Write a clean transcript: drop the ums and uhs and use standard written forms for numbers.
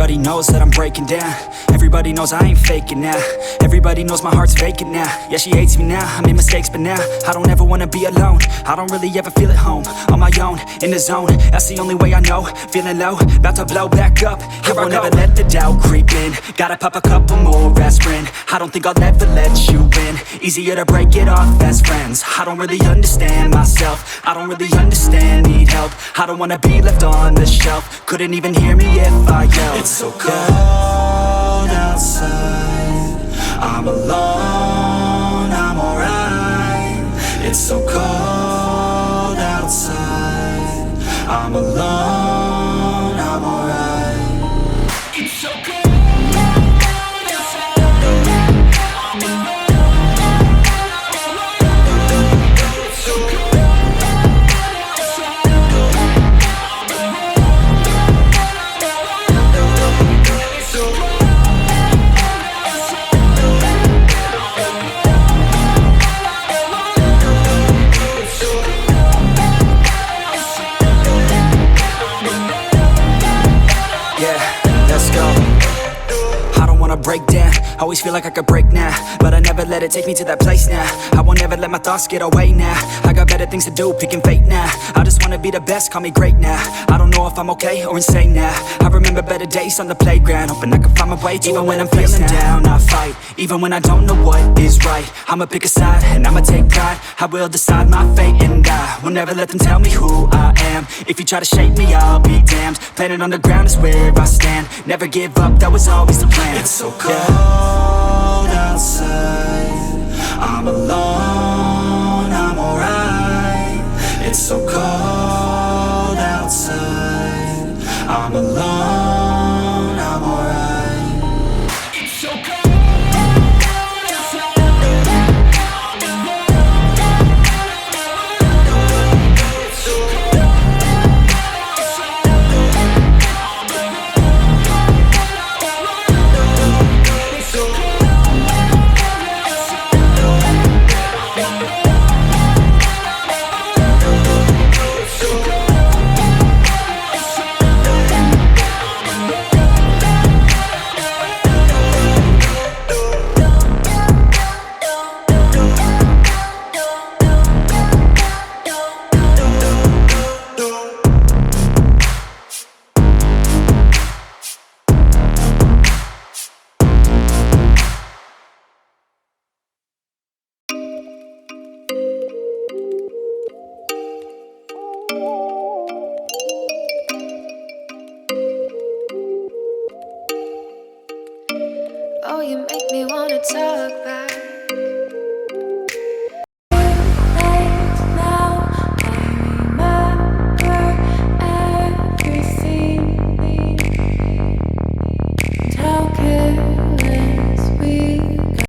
Everybody knows that I'm breaking down. Everybody knows I ain't faking now. Everybody knows my heart's vacant now. Yeah, she hates me now, I made mistakes but now I don't ever wanna be alone. I don't really ever feel at home. On my own, in the zone, that's the only way I know. Feeling low, about to blow back up. I won't ever let the doubt creep in. Gotta pop a couple more aspirin. I don't think I'll ever let you in. Easier to break it off as friends. I don't really understand myself. I don't really understand, need help. I don't wanna be left on the shelf. Couldn't even hear me if I yelled. It's so cold outside, I'm alone, I'm alright. It's so cold outside, I'm alone, I'm alright. It's so cold. Break down, always feel like I could break now, but I never let it take me to that place now. I won't ever let my thoughts get away now. I got better things to do, picking fate now. I just wanna be the best, call me great now. I don't know if I'm okay or insane now. I remember better days on the playground, hoping I can find my way. Even when I'm feeling down, I fight. Even when I don't know what is right, I'ma pick a side and I'ma take pride. I will decide my fate and I will never let them tell me who I am. If you try to shape me, I'll be damned. Planet on the ground is where I stand. Never give up, that was always the plan. It's so cold outside, I'm alone, I'm alright. It's so cold outside, I'm alone, I'm alright. It's so cold. Oh, you make me wanna talk back.